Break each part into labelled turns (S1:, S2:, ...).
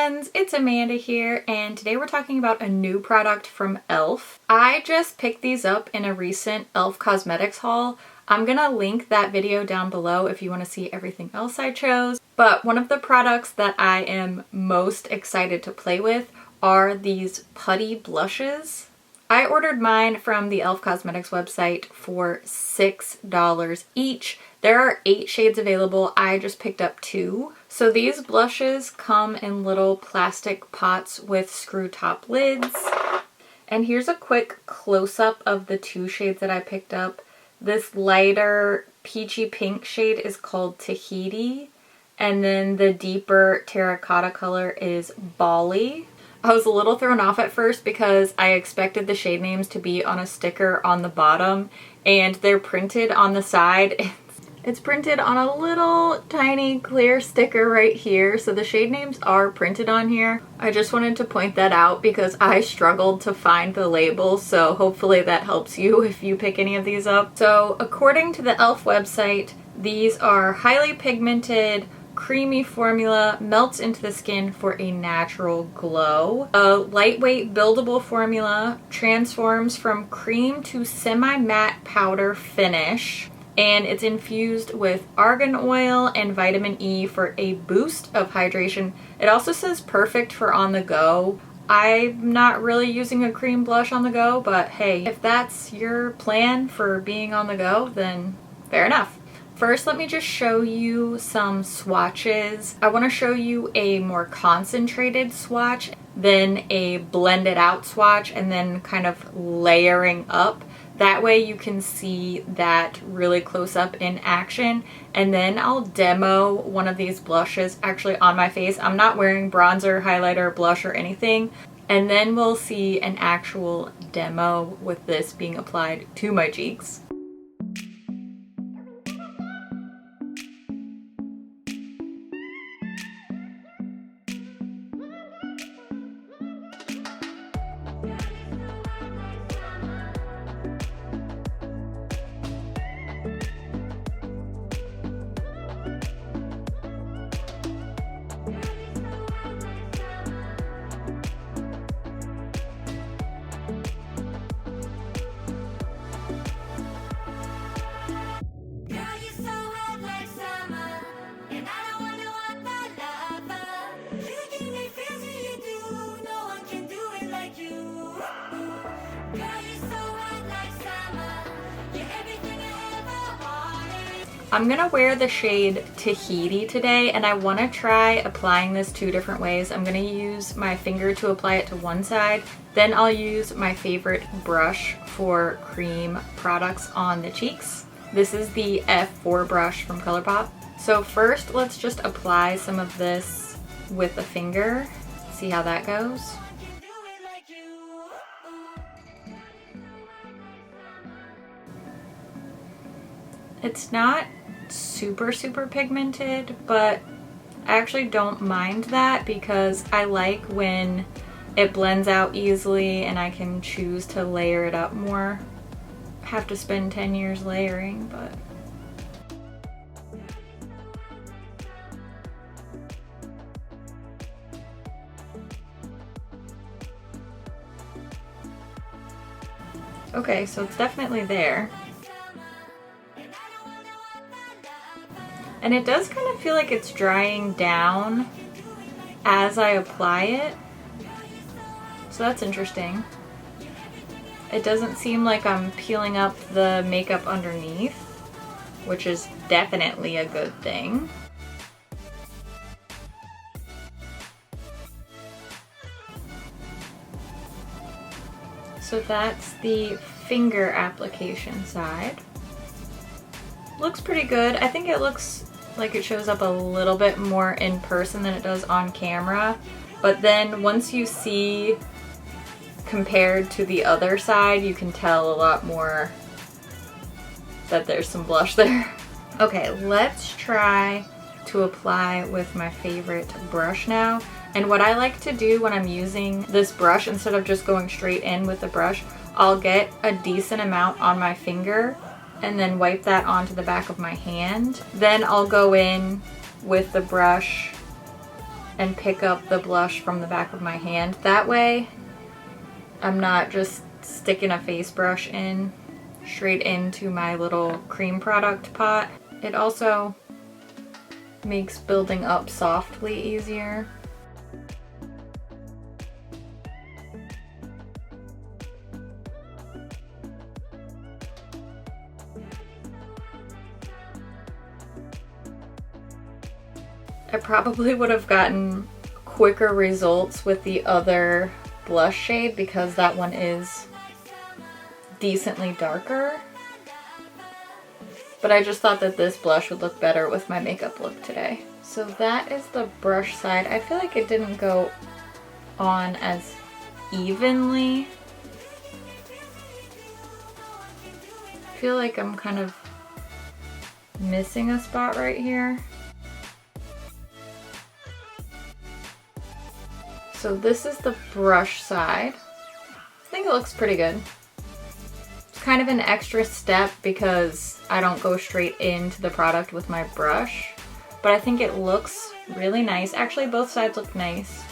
S1: friends, it's Amanda here, and today we're talking about a new product from e.l.f. I just picked these up in a recent e.l.f. cosmetics haul. I'm gonna link that video down below if you want to see everything else I chose. But one of the products that I am most excited to play with are these Putty blushes. I ordered mine from the e.l.f. Cosmetics website for $6 each. There are 8 shades available. I just picked up 2. So these blushes come in little plastic pots with screw top lids. And here's a quick close-up of the 2 shades that I picked up. This lighter peachy pink shade is called Tahiti, and then the deeper terracotta color is Bali. I was a little thrown off at first because I expected the shade names to be on a sticker on the bottom, and they're printed on the side. It's printed on a little tiny clear sticker right here, so the shade names are printed on here. I just wanted to point that out because I struggled to find the label, so hopefully that helps you if you pick any of these up. So according to the e.l.f. website, these are highly pigmented, creamy formula, melts into the skin for a natural glow. A lightweight buildable formula, transforms from cream to semi-matte powder finish. And it's infused with argan oil and vitamin E for a boost of hydration. It also says perfect for on the go. I'm not really using a cream blush on the go, but hey, if that's your plan for being on the go, then fair enough. First, let me just show you some swatches. I want to show you a more concentrated swatch, then a blended out swatch, and then kind of layering up. That way you can see that really close up in action. And then I'll demo one of these blushes actually on my face. I'm not wearing bronzer, highlighter, blush, or anything. And then we'll see an actual demo with this being applied to my cheeks. I'm gonna wear the shade Tahiti today, and I want to try applying this 2 different ways. I'm gonna use my finger to apply it to one side, then I'll use my favorite brush for cream products on the cheeks. This is the F4 brush from ColourPop. So first, let's just apply some of this with the finger, see how that goes. It's not super pigmented, but I actually don't mind that because I like when it blends out easily and I can choose to layer it up more. I have to spend 10 years layering, but okay, so it's definitely there. And it does kind of feel like it's drying down as I apply it. So that's interesting. It doesn't seem like I'm peeling up the makeup underneath, which is definitely a good thing. So that's the finger application side. Looks pretty good. I think it looks like it shows up a little bit more in person than it does on camera, but then once you see compared to the other side, you can tell a lot more that there's some blush there. Okay, let's try to apply with my favorite brush now. And what I like to do when I'm using this brush, instead of just going straight in with the brush, I'll get a decent amount on my finger and then wipe that onto the back of my hand. Then I'll go in with the brush and pick up the blush from the back of my hand. That way I'm not just sticking a face brush in straight into my little cream product pot. It also makes building up softly easier. I probably would have gotten quicker results with the other blush shade because that one is decently darker. But I just thought that this blush would look better with my makeup look today. So that is the brush side. I feel like it didn't go on as evenly. I feel like I'm kind of missing a spot right here. So this is the brush side. I think it looks pretty good. It's kind of an extra step because I don't go straight into the product with my brush, but I think it looks really nice. Actually, both sides look nice.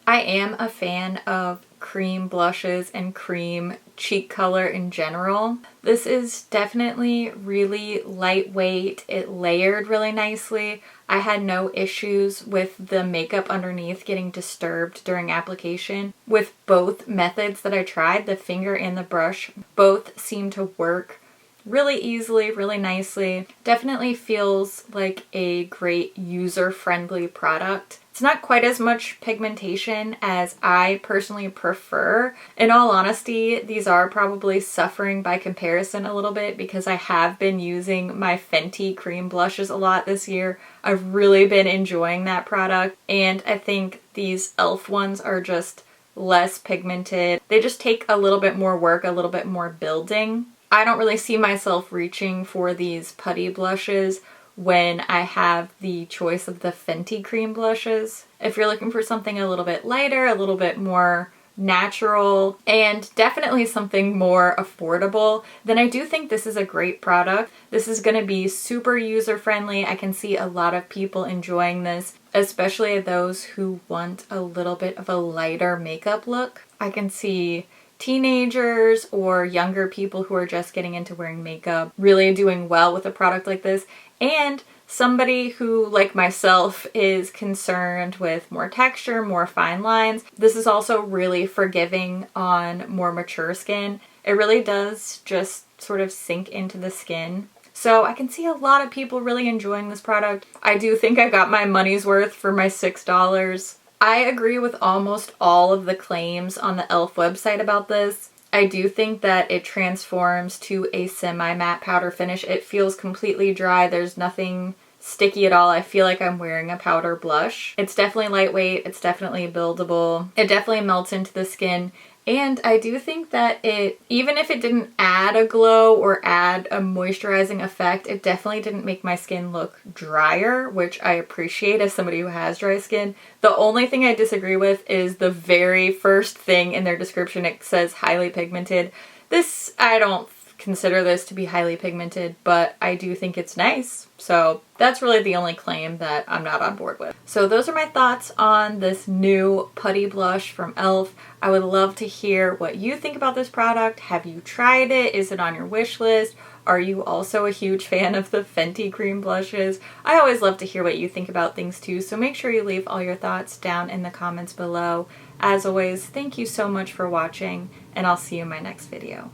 S1: I am a fan of cream blushes and cream cheek color in general. This is definitely really lightweight. It layered really nicely. I had no issues with the makeup underneath getting disturbed during application. With both methods that I tried, the finger and the brush, both seem to work really easily, really nicely. Definitely feels like a great user-friendly product. It's not quite as much pigmentation as I personally prefer. In all honesty, these are probably suffering by comparison a little bit because I have been using my Fenty cream blushes a lot this year. I've really been enjoying that product, and I think these e.l.f. ones are just less pigmented. They just take a little bit more work, a little bit more building. I don't really see myself reaching for these putty blushes when I have the choice of the Fenty cream blushes. If you're looking for something a little bit lighter, a little bit more natural, and definitely something more affordable, then I do think this is a great product. This is going to be super user-friendly. I can see a lot of people enjoying this, especially those who want a little bit of a lighter makeup look. I can see teenagers or younger people who are just getting into wearing makeup really doing well with a product like this, and somebody who, like myself, is concerned with more texture, more fine lines. This is also really forgiving on more mature skin. It really does just sort of sink into the skin. So I can see a lot of people really enjoying this product. I do think I got my money's worth for my $6. I agree with almost all of the claims on the e.l.f. website about this. I do think that it transforms to a semi-matte powder finish. It feels completely dry. There's nothing sticky at all. I feel like I'm wearing a powder blush. It's definitely lightweight. It's definitely buildable. It definitely melts into the skin. And I do think that it, even if it didn't add a glow or add a moisturizing effect, it definitely didn't make my skin look drier, which I appreciate as somebody who has dry skin. The only thing I disagree with is the very first thing in their description. It says highly pigmented. This, I don't consider this to be highly pigmented, but I do think it's nice. So that's really the only claim that I'm not on board with. So those are my thoughts on this new putty blush from e.l.f. I would love to hear what you think about this product. Have you tried it? Is it on your wish list? Are you also a huge fan of the Fenty cream blushes? I always love to hear what you think about things too, so make sure you leave all your thoughts down in the comments below. As always, thank you so much for watching, and I'll see you in my next video.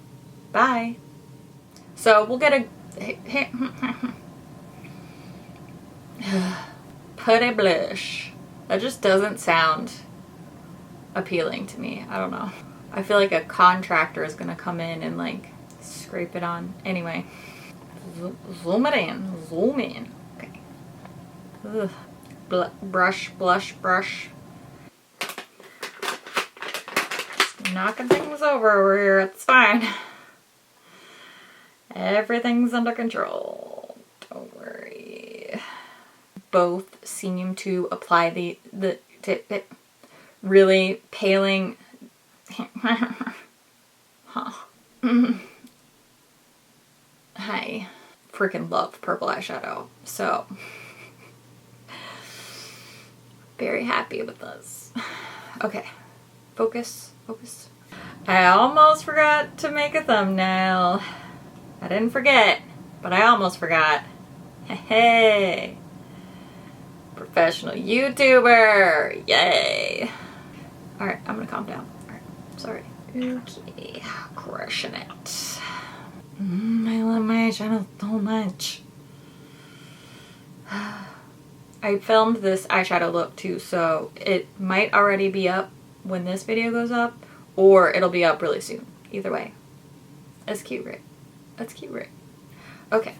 S1: Bye! So we'll get a putty blush. That just doesn't sound appealing to me. I don't know. I feel like a contractor is gonna come in and like scrape it on. Anyway, zoom it in, zoom in. Okay. Brush, blush, brush. Knocking things over here. It's fine. Everything's under control. Don't worry. Both seem to apply the really paling. Huh. I freaking love purple eyeshadow, so very happy with this. Okay, focus, focus. I almost forgot to make a thumbnail. I didn't forget, but I almost forgot. Hey, professional YouTuber, yay. All right, I'm gonna calm down. All right, sorry. Okay, crushing it. I love my eyeshadow so much. I filmed this eyeshadow look too, so it might already be up when this video goes up, or it'll be up really soon. Either way. That's cute, right? That's cute, right? Okay.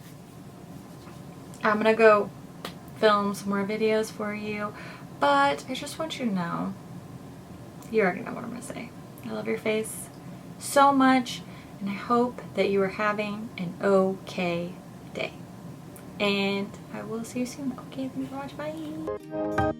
S1: I'm gonna go film some more videos for you, but I just want you to know, you already know what I'm gonna say. I love your face so much, and I hope that you are having an okay day. And I will see you soon. Okay, thanks for watching. Bye.